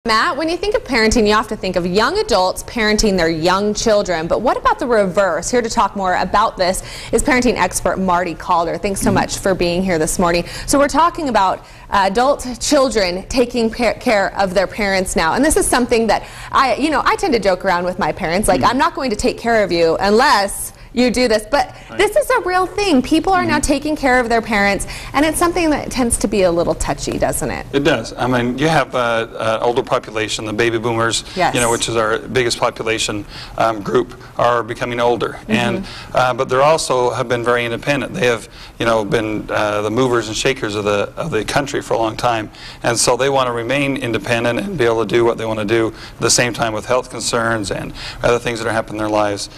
Matt, when you think of parenting, you have to think of young adults parenting their young children. But what about the reverse? Here to talk more about this is parenting expert Marty Calder. Thanks so much for being here this morning. So we're talking about adult children taking care of their parents now. And this is something that I tend to joke around with my parents. Like, I'm not going to take care of you unless you do this, but this is a real thing. People are now taking care of their parents, and it's something that tends to be a little touchy, doesn't it? It does. I mean, you have an older population, the baby boomers, which is our biggest population group, are becoming older, and but they also have been very independent. They have, been the movers and shakers of the country for a long time, and so they want to remain independent and be able to do what they want to do at the same time with health concerns and other things that are happening in their lives.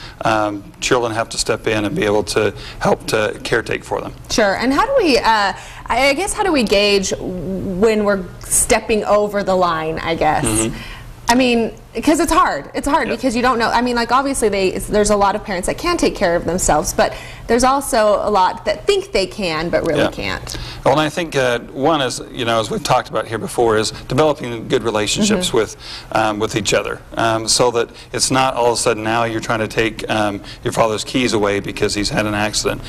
Children have to step in and be able to help to caretake for them. Sure. And how do we, I guess, how do we gauge when we're stepping over the line, I guess? I mean, because it's hard. It's hard because you don't know. I mean, like, obviously there's a lot of parents that can take care of themselves, but there's also a lot that think they can but really can't. Well, and I think one is, as we've talked about here before, is developing good relationships with each other, so that it's not all of a sudden now you're trying to take your father's keys away because he's had an accident.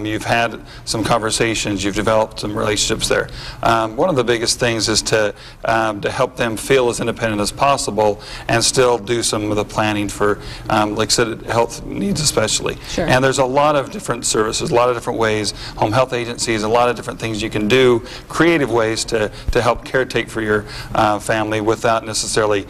You've had some conversations, you've developed some relationships there. One of the biggest things is to help them feel as independent as possible and still do some of the planning for, like I said, health needs especially. And there's a lot of different services, a lot of different ways, home health agencies, a lot of different things you can do, creative ways to help caretake for your family without necessarily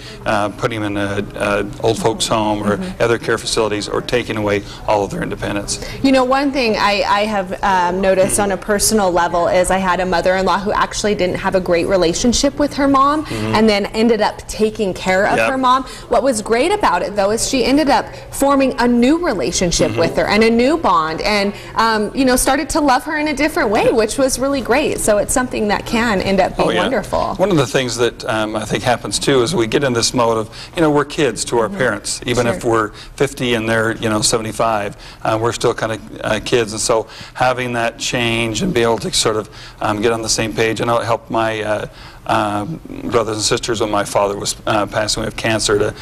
putting them in an old folks home or other care facilities or taking away all of their independence. You know, one thing I have noticed on a personal level is I had a mother-in-law who actually didn't have a great relationship with her mom and then ended up taking care of her mom. What was great about it, though, is she ended up forming a new relationship with her and a new bond, and started to love her in a different way, which was really great. So it's something that can end up being wonderful. One of the things that I think happens too is we get in this mode of, we're kids to our parents, even if we're 50 and they're 75, we're still kind of kids, and so having that change and be able to sort of get on the same page. I know it helped my brothers and sisters when my father was passing away of cancer.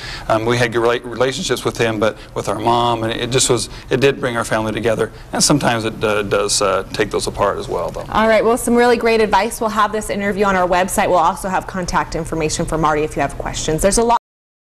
We had good relationships with him, but with our mom, and it did bring our family together, and sometimes it does take those apart as well, though. All right, well, some really great advice. We'll have this interview on our website. We'll also have contact information for Marty if you have questions. There's a lot